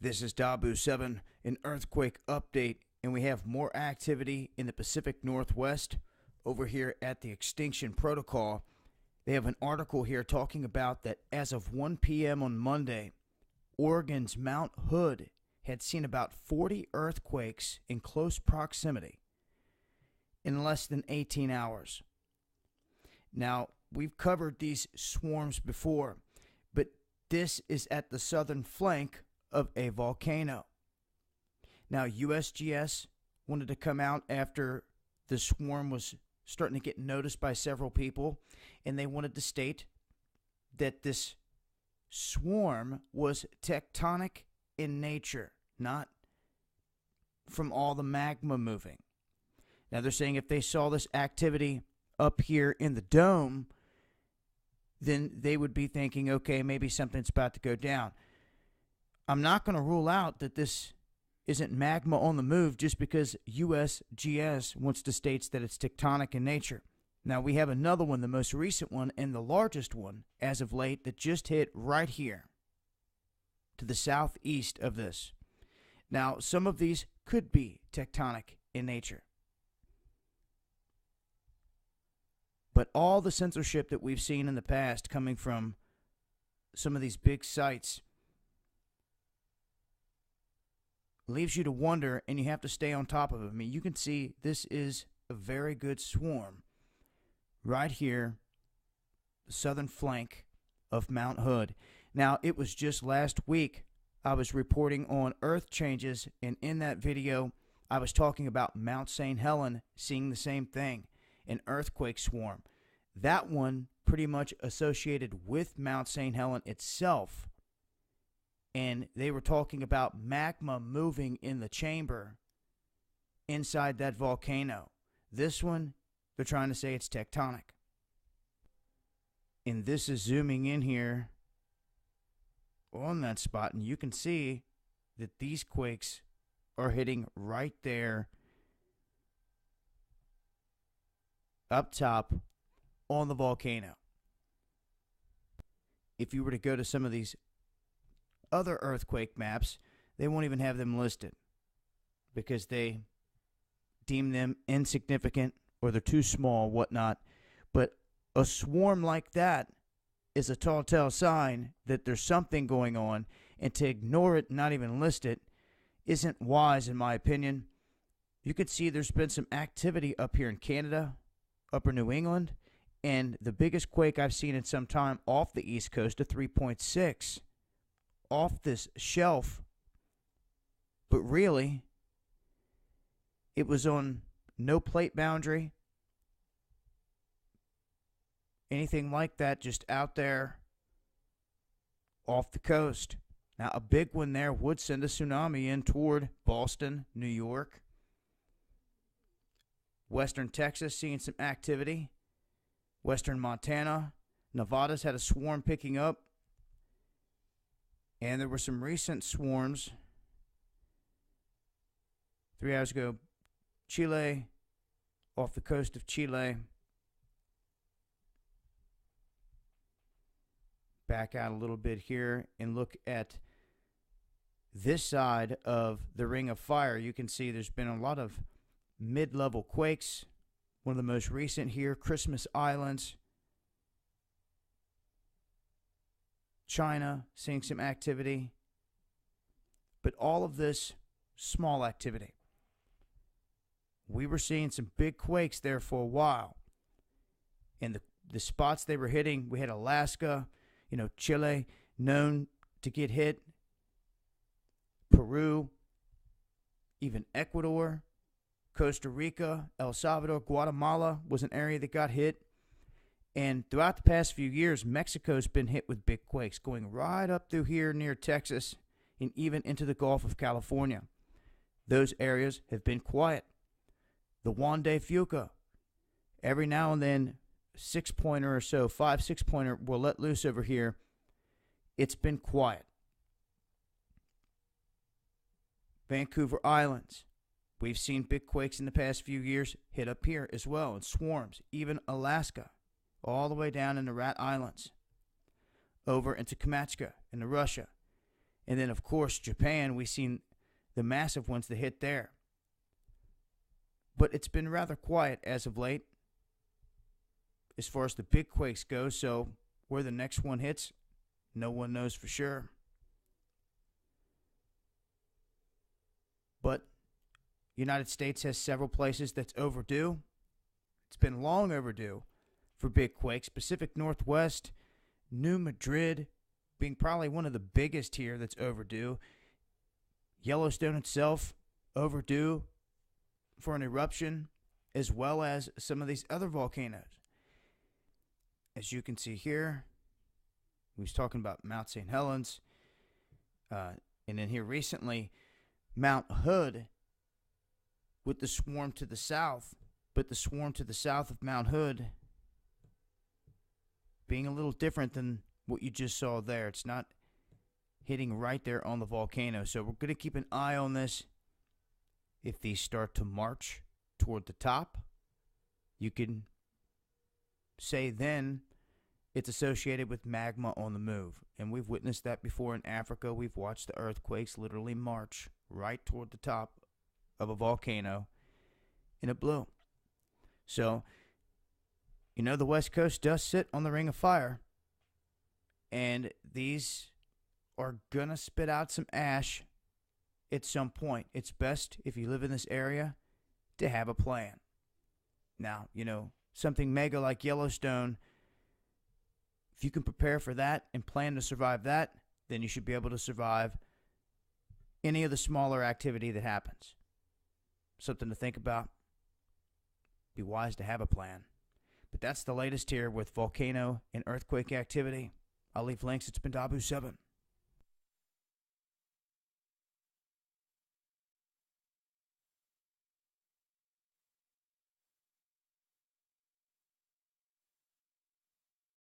This is Dabu7, an earthquake update, and we have more activity in the Pacific Northwest over here at the Extinction Protocol. They have an article here talking about that as of 1 p.m. on Monday, Oregon's Mount Hood had seen about 40 earthquakes in close proximity in less than 18 hours. Now, we've covered these swarms before, but this is at the southern flank of a volcano. Now, USGS wanted to come out after the swarm was starting to get noticed by several people, and they wanted to state that this swarm was tectonic in nature, not from all the magma moving. Now, they're saying if they saw this activity up here in the dome, then they would be thinking, okay, maybe something's about to go down. I'm not going to rule out that this isn't magma on the move just because USGS wants to state that it's tectonic in nature. Now, we have another one, the most recent one and the largest one as of late, that just hit right here to the southeast of this. Now, some of these could be tectonic in nature. But all the censorship that we've seen in the past coming from some of these big sites leaves you to wonder, and you have to stay on top of it. I mean, you can see this is a very good swarm right here, the southern flank of Mount Hood. Now, it was just last week I was reporting on earth changes, and in that video I was talking about Mount St. Helens seeing the same thing, an earthquake swarm. That one pretty much associated with Mount St. Helens itself. And they were talking about magma moving in the chamber inside that volcano. This one, they're trying to say it's tectonic. And this is zooming in here on that spot, and you can see that these quakes are hitting right there up top on the volcano. If you were to go to some of these other earthquake maps, they won't even have them listed because they deem them insignificant or they're too small, whatnot. But a swarm like that is a telltale sign that there's something going on, and to ignore it and not even list it isn't wise, in my opinion. You can see there's been some activity up here in Canada, upper New England, and the biggest quake I've seen in some time off the East Coast, a 3.6. Off this shelf, but really it was on no plate boundary, anything like that, just out there off the coast. Now, a big one there would send a tsunami in toward Boston, New York. Western Texas seeing some activity. Western Montana, Nevada's had a swarm picking up. And there were some recent swarms 3 hours ago. Chile, off the coast of Chile. Back out a little bit here and look at this side of the Ring of Fire. You can see there's been a lot of mid-level quakes. One of the most recent here, Christmas Islands. China seeing some activity, but all of this small activity. We were seeing some big quakes there for a while, and the spots they were hitting, we had Alaska, Chile known to get hit, Peru, even Ecuador, Costa Rica, El Salvador, Guatemala was an area that got hit. And throughout the past few years, Mexico's been hit with big quakes, going right up through here near Texas and even into the Gulf of California. Those areas have been quiet. The Juan de Fuca, every now and then, 6-pointer or so, 5-6-pointer will let loose over here. It's been quiet. Vancouver Islands, we've seen big quakes in the past few years hit up here as well in swarms. Even Alaska, all the way down in the Rat Islands, over into Kamchatka into Russia. And then, of course, Japan, we've seen the massive ones that hit there. But it's been rather quiet as of late as far as the big quakes go, so where the next one hits, no one knows for sure. But United States has several places that's overdue. It's been long overdue for big quakes. Pacific Northwest, New Madrid being probably one of the biggest here that's overdue. Yellowstone itself overdue for an eruption, as well as some of these other volcanoes. As you can see here, we was talking about Mount St. Helens, and then here recently, Mount Hood with the swarm to the south, but the swarm to the south of Mount Hood being a little different than what you just saw there. It's not hitting right there on the volcano, so we're going to keep an eye on this. If these start to march toward the top, you can say then it's associated with magma on the move. And we've witnessed that before in Africa. We've watched the earthquakes literally march right toward the top of a volcano, and it blew. So, you know, the West Coast does sit on the ring of fire, and these are going to spit out some ash at some point. It's best, if you live in this area, to have a plan. Now, you know, something mega like Yellowstone, if you can prepare for that and plan to survive that, then you should be able to survive any of the smaller activity that happens. Something to think about. Be wise to have a plan. But that's the latest here with volcano and earthquake activity. I'll leave links. It's been Dabu7.